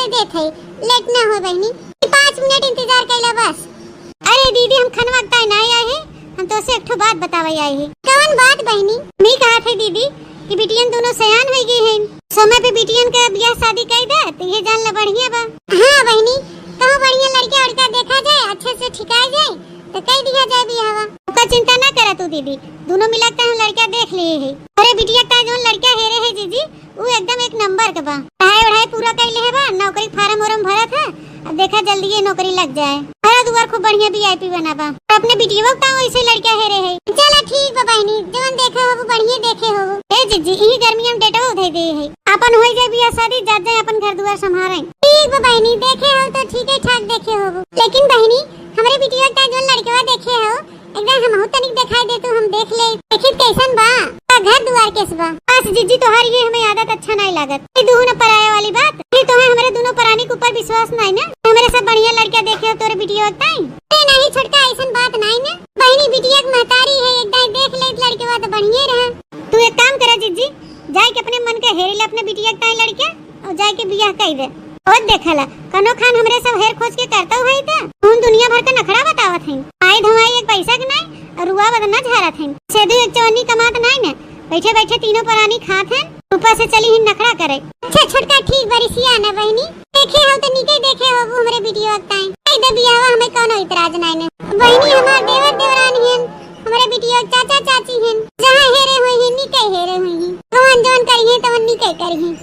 तो देत है, लेट ना हो बहनी, 5 मिनट इंतजार कैला बस। अरे दीदी हम खनवा नहीं आए हैं, हम तो से एक ठो बात बतावे आए हैं। कौन बात बहनी? मैं कहा थे दीदी कि बिटियन दोनों सयान हो गए हैं, समय पे बिटियन का ब्याह शादी कर दे तो ये जान ला बढ़िया बा। हाँ बहनी, कहो बढ़िया लड़का उड़का देखा जाए, अच्छे से ठिकाया जाए तो कह दिया जाए बियाह। का चिंता ना करा तू दीदी, दोनों मिलाकर हम लड़का देख लिए है। अरे बिटिया का जो लड़का हेरे है जीजी, वो एकदम एक नंबर का बा। पढ़ाई वढ़ाई पूरा कर ले है बा, नौकरी फार्म वरम भरा था, अब देखा जल्दी ये नौकरी लग जाए। हरा दुआर खूब बढ़िया वीआईपी बना बा। अपने बिटिया का वैसे लड़का हेरे है। चला ठीक बा बहनी, जवन देखे हो वो बढ़िया देखे हो। ए जीजी यही गर्मी में डेटा उधर दे है, अपन हो जाए बियाह शादी, जा जाए अपन घर दुआर संभाले। ठीक बा बहनी, देखे हो तो ठीक है ठाक देखे हो, लेकिन बहनी हमारे बिटिया का जो लड़का देखे हो एकदम हम तनिक दिखाई दे तो हम देख ले, देखिए कैसन बा घर दुआर केस बा। बस जीजी तोहार ये हमें आदत अच्छा नहीं लागत, ये दूह न पराया वाली बात। फिर तुम्हें हमारे दोनों प्राणी के ऊपर विश्वास नहीं ना? हमारे सब बढ़िया लड़का देखे हो तोरे बिटिया बताई नहीं छोटका, ऐसा बात नहीं ना बहनी। बिटिया की महतारी है, एकदम देख ले लड़के बात बढ़िया रहा। तू एक काम करा जीजी, जाए के अपने मन का हेरे ले अपने बिटिया का लड़का और जाए के बियाह कर दे। और देखला कनो खान हमरे सब हेर खोज के करता हुआ था, हम दुनिया भर का नखरा बतावत हैं। आई धमाई एक पैसा के नहीं और रुआ बदना झारत हैं, सेदू एक चवन्नी कमात नहीं ना, बैठे बैठे तीनों प्राणी खात हैं, ऊपर से चली ही नखरा करे। अच्छा छोटका ठीक बरिसिया ना बहनी, देखे हो तो निके देखे हो वो हमरे वीडियो बताएं। आई दे बियाह हमें कोनो इतराज नहीं ना बहनी, हमार देवर देवरानी हैं, हमारे बिटिया चाचा चाची हैं, जहां हेरे होई हैं निके हेरे होई हैं, कौन जोन करी हैं तवन निके करी हैं।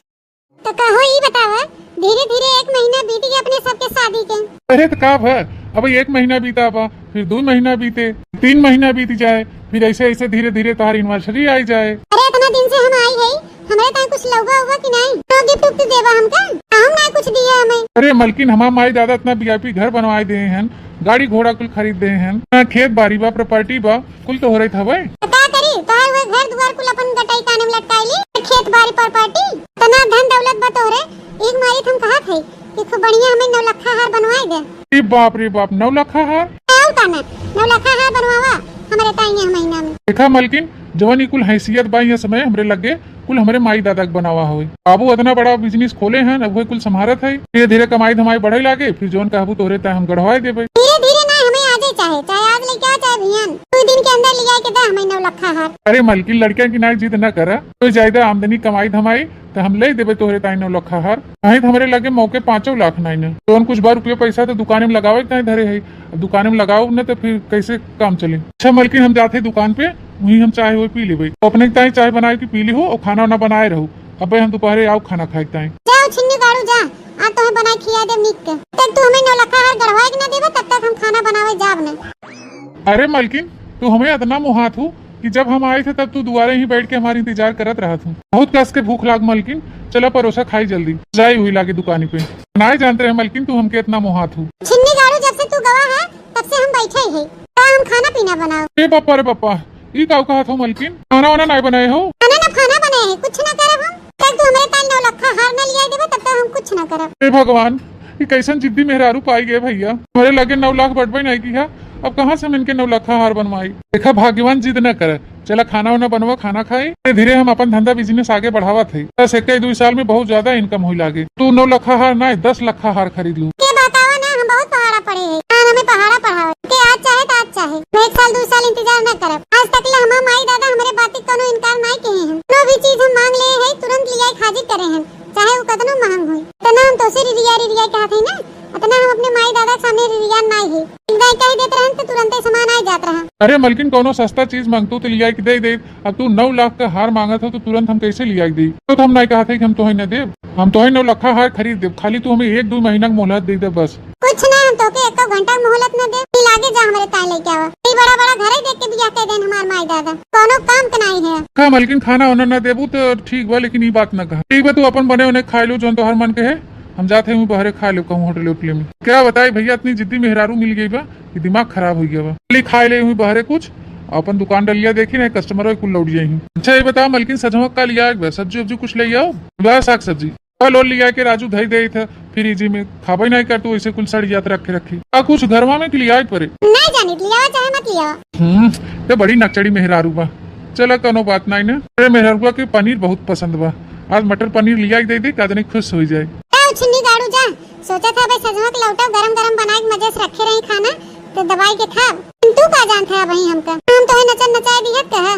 तो कहो ई बतावा, धीरे धीरे 1 महीना बीत गया अपने सबके शादी के। अरे तो का है, अब 1 महीना बीता बा, फिर 2 महीना बीते, 3 महीना बीत जाए, फिर ऐसे ऐसे धीरे धीरे तार एनिवर्सरी आई जाए। अरे इतना दिन से हम आई है, हमारे ताई कुछ लौगा हुआ कि नहीं? तो गिफ्ट उफ्ट देवा हमका, हम नहीं कुछ दिया हमें। अरे मलकिन हमार माई दादा इतना वीआईपी घर बनवाए दे हैं, गाड़ी घोड़ा कुल खरीद दे हैं, खेत बाड़ी बा प्रॉपर्टी बा कुल तो हो रही था भाई। क्या करी तार वो घर द्वार कुल अपन गटाई काने में लटकाईली, खेत बाड़ी प्रॉपर्टी तना धन दौलत बतोरे। एक मारी हम कहा थे कि खूब बढ़िया हमें 9 लाख हार बनवाए दे। बाप रे बाप, 9 लाख हार? 9 लाख हार बनवावा हमारे ताई महीना में। देखा मलकिन जवानी कुल हैसियत बा, ये समय हमरे लगे कुल हमारे माई दादा के बनावा हुई। बाबू इतना बड़ा बिजनेस खोले हैं, अब वो कुल संभारत है, धीरे धीरे कमाई धमाई बढ़े लागे, फिर जोन कहबू तोरे ता हम गढ़वाए देबे। धीरे धीरे ना हमें आजे चाहे आज लेके आ चाहे भियन 2 दिन के अंदर ले के दे हमें 9 लाख हार। अरे मलकिन लड़किया की ना जिद न करा, तो ज्यादा आमदनी कमाई धमाई तो हम ले देबे तोहरे ताई 9 लाख हार। कहीं हमारे लगे मौके 5 लाख नहीं, तो कुछ बार रुपये पैसा तो दुकान में लगावे कहीं धरे है, दुकान में लगाओ न तो फिर कैसे काम चले। अच्छा मलकिन हम जाते दुकान पे, वही हम चाय हो पी ले, अपने ताई चाय बनाए की पी ली हो और खाना वाना बनाए रहो। अब हम दोपहर आओ खाना खाए ताई। जाओ छिन्नी गाड़ू जा, आ तो हम बनाए खिया दे निक के, तब तू हमें 9 लाख हार गढ़वाए के ना देबे, तब तक हम खाना बनावे जाब ने। अरे मलकिन तू हमें इतना मुहात हूँ कि जब हम आए थे तब तू दुआरे ही बैठ के हमारी इंतजार करत रहा था। बहुत कस के भूख लाग मलकिन, चला परोसा खाई जल्दी, जाई हुई लागे दुकानी पे। ना जानते रहे मलकिन तू हमके इतना मुहात हूँ। छिन्नी गाड़ू जब से तू गवा है तब से हम बैठे ही, तो हम खाना पीना बनाओ। ए पापा रे पापा, ई का कहा था मलकिन, खाना वाना नहीं बनाए हो? खाना बनाए है, कुछ ना करब हम, तब तू हमारे ताई 9 लाख हार ना लिया देबे, तब तक हम कुछ ना करब। हे भगवान, ये कैसन जिद्दी मेहरारू पाई गए भैया, हमारे लगे 9 लाख बढ़बे नहीं किया, अब कहाँ से हम इनके 9 लाख हार बनवाई। देखा भाग्यवान जिद न करे, चला खाना वाना बनवा खाना खाए, धीरे धीरे हम अपन धंधा बिजनेस आगे बढ़ावा थे। बस 1-2 साल में बहुत ज्यादा इनकम हुई लागे। तू 9 लाख हार ना 10 लाख हार खरीद लू। के बतावा ना, हम बहुत पहाड़ा पड़े हैं, हमें पहाड़ा पढ़ाओ के आज चाहे तो आज चाहे, 1 साल 2 साल इंतजार न करब। आज तक ले हमार माई दादा हमारे बातें कोनो इनकार नहीं किए हैं, जो भी चीज हम मांग ले है तुरंत लिया हाजिर करे हैं, चाहे वो कतनो महंग हो। तना हम तो से रिया कहते हैं ना, इतना हम अपने माई दादा के सामने रिया नहीं है, एकदम कह देते रहन तो तुरंत सामान आ जात रहा। अरे मलकिन कोनो सस्ता चीज मांगतू तो लिया के दे, अब तू 9 लाख का हार मांगत हो तो तुरंत हम कैसे लिया दे? तो हम नहीं कहा था कि हम तो ही न दे, हम तो ही 9 लाख हार खरीद दे, खाली तू हमें 1-2 महीना की मोहलत दे दे बस। कुछ ना, हम तो के 1 घंटा मोहलत न दे, लागे जा हमारे ताई लेके आवा, ई बड़ा बड़ा घर ही देख के बियाह कर देन हमार माई दादा, कोनो काम का नहीं है। का मलकिन खाना वाना न देबू तो ठीक बा, लेकिन ये बात न कहा। ठीक बा तू अपन बने उन्हें खा लो जो तो हर मन के है, हम जाते हैं बाहर खा लो कहूँ होटल उटले में। क्या बताए भैया, इतनी जिद्दी मेहरारू मिल गई बा कि दिमाग खराब हो गया बा। खा ले हुई बाहर कुछ, अपन दुकान डलिया देखी ना, कस्टमर कुल लौट जाये। अच्छा ये बताओ मलकिन सजमक का लिया सब्जी उब्जी कुछ ले आओ, साग सब्जी लोल लिया के राजू धई दे था, फिर इजी में खाबे नहीं कर तू ऐसे कुल सड़ जात रखे रखे कुछ घरवा में लिया परे नहीं जाने लिया चाहे मत लिया। तो बड़ी नकचड़ी मेहरारू बा, चला कोनो बात नहीं ना। अरे मेहरारू के पनीर बहुत पसंद बा, आज मटर पनीर लिया दे दे, का खुश हो जाए। छुन्नी गाड़ू जा। सोचा था भाई सजवा के लौटा गरम गरम बना के मजे से रखे रही खाना तो दवाई के खा। तू का जानता है भाई हमका हम तो है नचन नचाए दिहत कहा।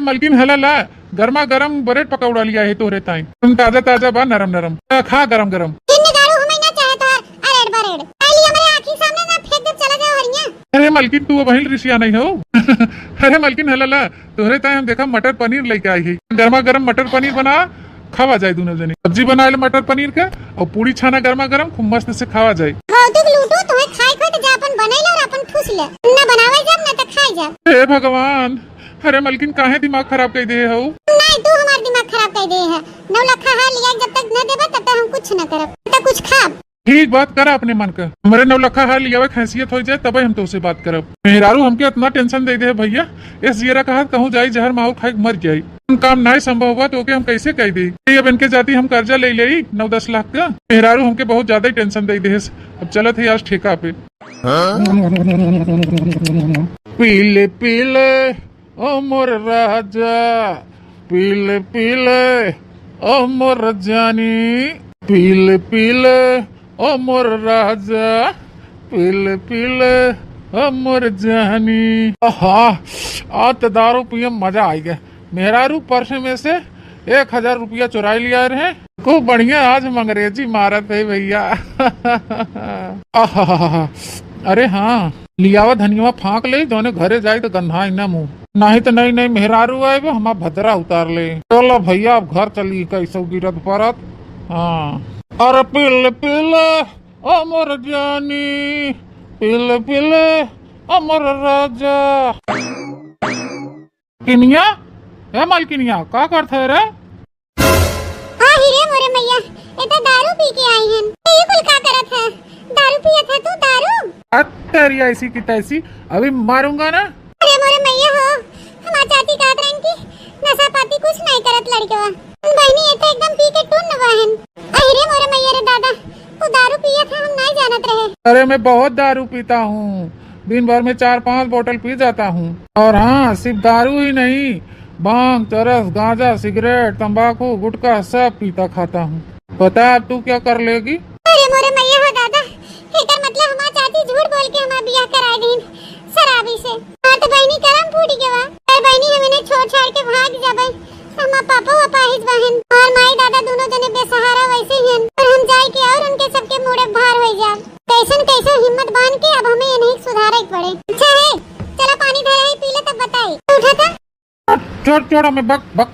मलकिन हला ला गर्मा गरम ब्रेड पकौड़ा लिया है तोरे ताई तुम ताजा ताजा बा नरम नरम खा गरम गरम। छुन्नी गाड़ू हमें ना चाहे तो अरेड बरेड पहले हमारे आंखी सामने ना फेंक दे चला जाओ हरिया। अरे मलकिन तू वही ऋषिया नहीं हो अरे मलकिन हला ला तोरे ताई हम देखा मटर पनीर लेके आई है गर्मा गरम मटर पनीर बना खावा जाए दोनों जने सब्जी बना ले मटर पनीर का और पूरी छाना गर्मा गरम खूब मस्त से खावा जाए। भौतिक लूटो तुम्हें खाए खोए तो जा अपन बनैले और अपन ठूस ले ना बनावे जब ना तो खाए जा। हे भगवान अरे मलकिन काहे दिमाग खराब कर दे हो। नहीं तू हमार दिमाग खराब कर दे है। 9 लाख हार लिया जब तक न देबे तब तक हम कुछ न करब तब कुछ खा। ठीक बात करा अपने मन का हमारे 9 लाख हार लिया हैसियत हो जाए तब हम तो उसे बात करब। मेहरारू हमके इतना टेंशन दे दे भैया इस जियरा कहा कहूँ जाई जहर माहौल खाए मर जाये काम नहीं संभव हुआ तो हम कैसे कह दी। अब इनके जाती हम कर्जा ले 9-10 लाख का मेहरारू हमके बहुत ज्यादा ही टेंशन दे दे। अब चलत है आज ठेका पे पीले पीले ओ मोर राजा पीले पीले ओ मोर जानी पीले पीले ओ मोर राजा पीले पीले ओ मोर जानी। आज तो दारू पिए मजा आई गया। मेहरारू पर्स में से 1000 रुपया चुरा लिया रहे खूब बढ़िया आज हम अंग्रेजी मारत है भैया अरे हाँ लियावा धनिया फाँक ले दोनों घरे जाए तो गंधा न मुँह नहीं तो नहीं मेहरारू आए वो हमारा भद्रा उतार ले। चलो भैया अब घर चली कैसो गिरत परत। हाँ अरे पिल पिल अमर जानी पिल पिल अमर राजा। किनिया ए मालकिनिया का करते रे। हाँ हीरे मोरे मैया ये तो दारू पी के आई हैं। ये कुल का करत है दारू पिया था तू दारू। तेरी ऐसी की तैसी अभी मारूंगा ना। अरे मोरे मैया हो हमार चाची कहत रहन की नशा पाती कुछ नहीं करत लड़केवा बहनी ये तो एकदम पी के टून नवाहन। अरे मोरे मैया रे दादा तू दारू पिया था हम नहीं जानत रहे। अरे मैं बहुत दारू पीता हूँ दिन भर में 4-5 बोतल पी जाता हूँ और हाँ सिर्फ दारू ही नहीं भांग चरस गांजा सिगरेट तंबाकू गुटखा सब पीता खाता हूँ। पता है अब तू क्या कर लेगी। अरे मोरे मैया हो दादा एकर मतलब हमार चाची झूठ बोल के हमार बियाह कराई दीन शराबी से। हाँ तो बहनी करम फूट गवा और बहनी हमें छोड़ छाड़ के भाग जाबे। हमार पापा व पाहिज बहन और माई दादा दोनों जने बेसहारा वैसे ही हैं और हम जाए के और उनके सबके मुड़े भार हो जाए। कैसन कैसे हिम्मत बांध के अब हमें इन्हें सुधारे पड़े। अच्छा है चला पानी धरा है पी ले तब बताई। उठा था छोड़ छोड़ हमें बक बक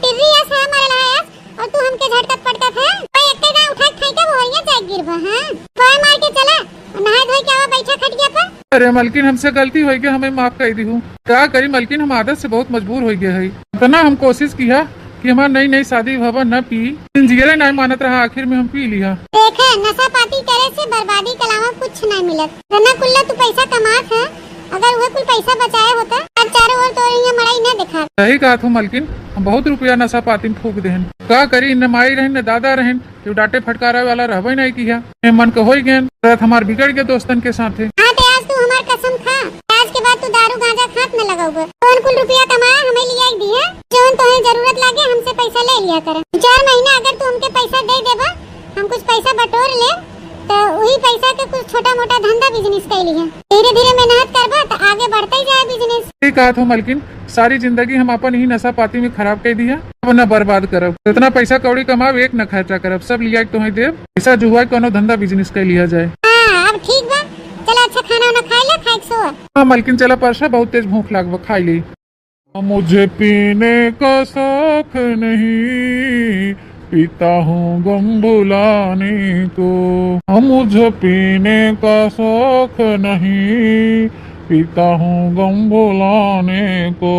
टिर्री ऐस है हमारे लायस और तू हमके झटकत पटकत है। भाई एक का उठा के फेंका वो या जाग गिरबा। हां पाय मार के चला नहाए धोए के आवा बैठा खटिया पर। अरे मलकिन हमसे गलती हो गई हमें माफ कर दी हूँ क्या करी मलकिन हम आदत से बहुत मजबूर हो गए है। इतना हम कोशिश किया कि हमारा नई नई शादी भवन न पी जिगरे नहीं मानत रहा आखिर में हम पी लिया। देखे नशा पाती करे से बर्बादी के अलावा कुछ नहीं मिलत। रना कुल्ला तू पैसा कमात है अगर वह कुल पैसा बचाया होता आज चारों ओर तो यहाँ मड़ाई न दिखा। सही कहा तू मलकिन हम बहुत रुपया नशा पाती में फूक देहन का करी न माई रहन न दादा रहन जो डांटे फटकारा वाला रहबे नहीं किया मन को हो गए हमार बिगड़ गए दोस्तन के साथ। हाँ तो आज तू हमार कसम खा आज के बाद तू दारू गांजा खात न लगाओगे। कौन कुल रुपया कमाया हमें लिया दिया जो तुम्हें जरूरत लागे हमसे पैसा ले लिया कर। 4 महीना अगर तू हमके पैसा दे देबा हम कुछ पैसा बटोर ले तो वही पैसा के कुछ छोटा मोटा धंधा बिजनेस कर लिया। धीरे धीरे मेहनत करबा तो आगे बढ़ते ही जाए बिजनेस। ठीक कहा था मलकिन सारी जिंदगी हम अपन ही नशा पाती में खराब कर दिया अब न बर्बाद करब। इतना पैसा कौड़ी कमाब एक न खर्चा करब सब लिया तुम्हें देव पैसा जुआ कोनो धंधा बिजनेस कर लिया जाए। हाँ अब ठीक बा चला अच्छा खाना वाना खा ले खाए सो। हाँ मलकिन चला परसा बहुत तेज भूख लाग खाई ली। मुझे पीने का शौक नहीं पीता हूँ गम भुलाने को। मुझे पीने का शौक नहीं पीता हूँ गम भुलाने को।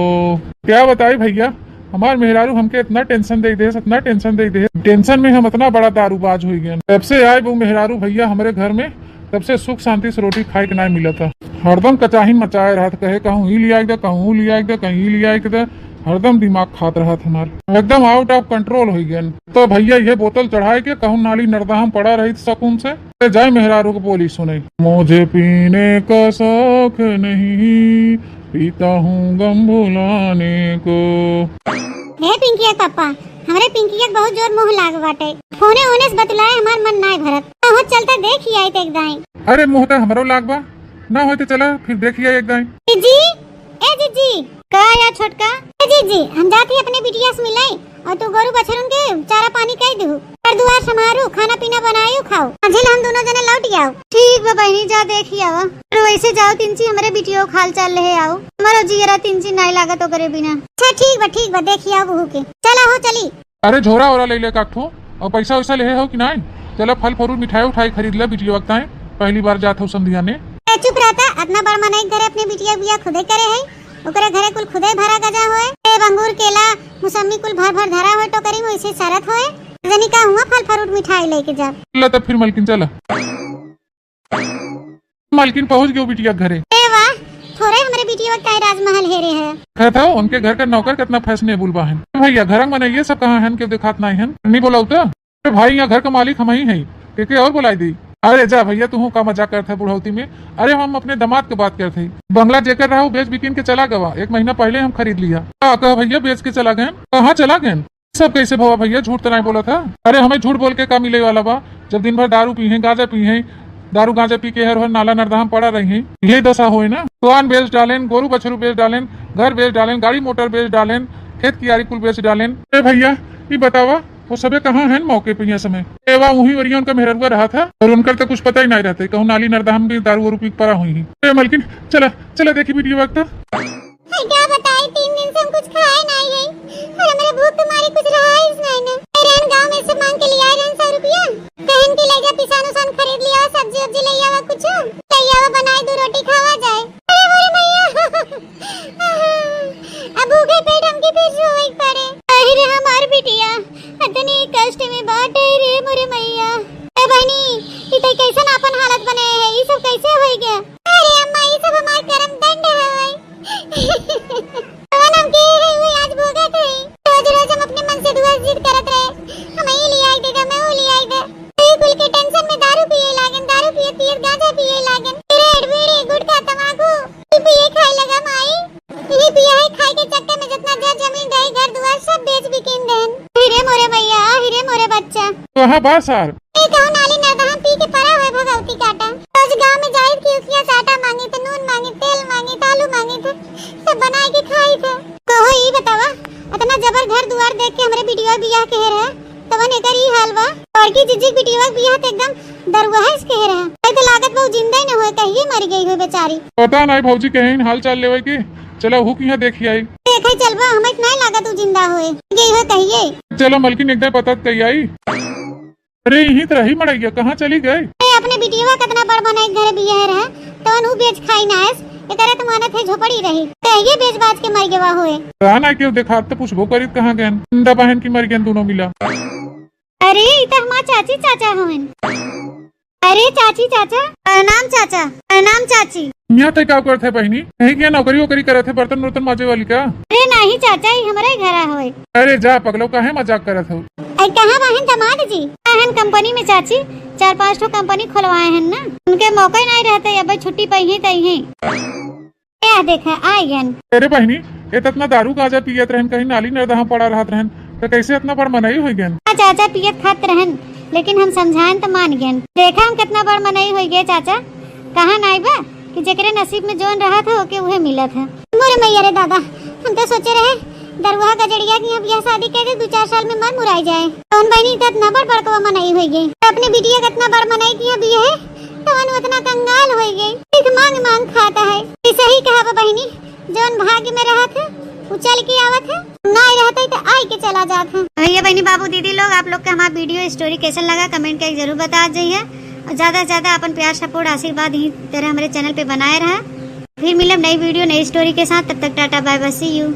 क्या बताई भैया हमार मेहरारू हमके इतना टेंशन दे दे इतना टेंशन दे दे टेंशन में हम इतना बड़ा दारूबाज हो गए। तब से आए वो मेहरारू भैया हमारे घर में तब से सुख शांति से रोटी खाए के नहीं मिला था। हरदम कचाही मचाए रहा था कहे कहूँ ही लिया कहूँ लिया कहीं लिया हरदम दिमाग खात रहा था हमारा एकदम आउट ऑफ कंट्रोल हो गया। तो भैया ये बोतल चढ़ाए के कहूँ नाली नर्दाहम पड़ा रही सकून से जाए मेहरारू को बोली सुने। मुझे पीने का शौक नहीं पीता हूँ गम भुलाने को। हे पिंकी पापा हमारे पिंकी बहुत जोर मोह लाग बाटे होने होने से बतलाए हमार मन नाय भरत। हो चलता देख ही आई ते एक दाई। अरे मुँह तो हमारो लाग बा ना होते तो चला फिर देखिए एक दाई। जीजी ए जीजी का या छोटका ए जीजी हम जाती अपने बिटिया से मिलाई और तू गोरु बछरुन के चारा पानी कह दू और दुआर समारू खाना पीना बनायू खाओ अझिल हम दोनों जने लौट आओ। ठीक बा बहनी जा देखी आवा और वैसे जाओ तिनची हमरे बिटियो खाल चाल ले आओ हमारो जियरा तिनची नाई लागत करे बिना। अच्छा ठीक बा देखी आओ बहू के चला हो चली। अरे झोरा ओरा ले ले काठो और पैसा वैसा ले हो कि नहीं चलो फल फ्रूट मिठाई उठाई खरीद ले बिटिया वक्त आए पहली बार जात हो समझिया ने। चुप रहता अपना बड़ मनाई घरे अपने बिटिया बिया खुदे करे है ओकरे घरे कुल खुदे भरा गजा होए सेब अंगूर केला मौसमी कुल भर भर धरा होए टोकरी में वैसे शरत होए जनी का हुआ फल फ्रूट मिठाई लेके जा। चला तब फिर मलकिन चला। मलकिन पहुंच गयो बिटिया घरे। ए वाह थोड़े हमारे बिटिया का राजमहल हेरे है। कहता हूँ उनके घर का नौकर कितना फैशनेबल बा है भैया घर में ये सब कहाँ है दिखात नहीं है नहीं बोला तो भाई यहाँ घर का मालिक हम ही है के और बुलाई दी। अरे जा भैया तू का मजाक करता बुढ़ौती में। अरे हम अपने दामाद की बात करते बंगला जेकर रहा बेच बिकिन के चला गवा 1 महीना पहले हम खरीद लिया। कहा भैया बेच के चला गए कहाँ चला गए सब कैसे भवा भैया झूठ तो नहीं बोला था। अरे हमें झूठ बोल के का मिले वाला बा जब दिन भर दारू पी है गांजा पी है दारू गांजा पी के हर नाला नर्दा पड़ा रही है यही दशा हो ना। दुकान बेच डालेन गोरू बछरू बेच डालेन घर बेच डालेन गाड़ी मोटर बेच डालेन खेत कियारी कुल बेच डालेन। अरे भैया ये बतावा वो सबे कहाँ है मौके पे यह समय एवा वही वरिया उनका मेहरुआ रहा था और उनका तो कुछ पता ही नहीं रहता कहूँ नाली नर्दा हम भी दारू वारू पी पड़ा हुई है। मलकिन चला चला देखी वीडियो वक्त क्या बताए 3 दिन से हम कुछ खाए नहीं है और हमारे भूख तुम्हारी कुछ रहा ही नहीं ना। रेन गांव में से मांग के लिए आए 100 रुपया कहन के ले जा पिसान उसान खरीद लिया सब्जी वब्जी ले आवा कुछ ले आवा बनाए 2 रोटी खावा जाए। अरे मोरे मैया अब भूखे पेट हमके फिर रोई पड़े। अरे हमार बिटिया इतनी कष्ट में बाट है रे मोरे मैया। ए बहनी ई त कैसन अपन हालत बने है ई सब कैसे होई गया। अरे अम्मा ई सब हमार कर्म दंड है हम के हुए आज भोगत है रोज रोज हम अपने मन से दुआ जिद करत रहे हम ही ले आई देगा मैं वो ले आई दे कुल के टेंशन में दारू पिए लागन दारू पिए गांजा पिए लागन रेड बीड़ी गुटखा तंबाकू पिए खाए लगा माई यही पिया है खाए के चक्कर में जितना जमीन रही घर दुआर सब बेच बिकिन देन। हीरे मोरे मैया हीरे मोरे बच्चा कहां बा सर ए कहूं नाली नर्दा हम पी के परा हुए भगवती काटा रोज गांव में जाए की उखिया आटा मांगी थे नून मांगी तेल मांगी आलू मांगी थे सब बनाए के खाई थे। कहो ई बतावा इतना जबर घर दुआर देख के हमरे बिटिया बियाह के रहे तवन एकर ई हाल बा और की जिजी बिटिया बियाह त एकदम दरुआ है इसके रहे ए तो लागत बहु जिंदा ही न होए कहिए मर गई हो बेचारी। पता नहीं भौजी कहीं हाल चाल लेवे की चलो हुक यहाँ देखी आई देखे चलबा हमें नहीं लागत तू जिंदा होए गई हो कहिए। चलो मलकिन एकदम पता कही आई। अरे यहीं तो रही मड़ैया कहाँ चली गई अपने बिटिया कितना बड़ बनाई घर बियाह रहे तवन उ बेच खाई नास एकरा तो मानत है झोपड़ी रही कहिए बेच बाज के मर गवा होए ना क्यों देखा तो पूछबो करी कहाँ गए नंदा बहन की मर गए दोनों मिला। अरे इता हमार चाची चाचा हवन। अरे चाची चाचा प्रणाम चाचा प्रणाम चाची। यहाँ तक क्या करते बहनी कहीं क्या नौकरी वोकरी करे थे बर्तन वर्तन माजे वाली का। अरे नहीं चाचा ही हमारे घर होए। अरे जा पगलो काहे मजाक करत हो। कहाँ बहन दामाद जी बहन कंपनी में चाची 4-5 ठो कंपनी खुलवाए हैं ना उनके मौका ही नहीं रहते अब छुट्टी पे ही तई है क्या देखा आई गन। अरे बहनी ये इतना दारू गांजा पियत रहन कहीं नाली नर्दा पड़ा रहत रहन तो कैसे इतना बड़ मनाई हो गन। चाचा पियत खात रहन लेकिन हम समझाएं तो मान गए देखा हम कितना बड़ मनाई हो गए चाचा कहाँ नाई बा कि जेकरे नसीब में जोन रहा था ओके उहे मिला था। मोरे मैया रे दादा हम तो सोचे रहे दरवाहा गजड़िया की अब यह शादी के 2-4 साल में मर मुराई जाए कौन बहनी इतना बड़ बड़कवा मनाई हो गई अपने बिटिया कितना बड़ मनाई की अब है तवन उतना कंगाल हो गई एक मांग मांग खाता है। सही कहा बहनी जोन भाग्य में रहा था वो चल के आवत है ना रहता तो आई के चला जाता है। भैया बहनी बाबू दीदी लोग आप लोग का हमारा वीडियो स्टोरी कैसा लगा कमेंट करके जरूर बता जाइए और ज्यादा से ज्यादा अपन प्यार सपोर्ट आशीर्वाद ही तरह हमारे चैनल पे बनाए रहा। फिर मिलब नई वीडियो नई स्टोरी के साथ तब तक tata bye bye see you.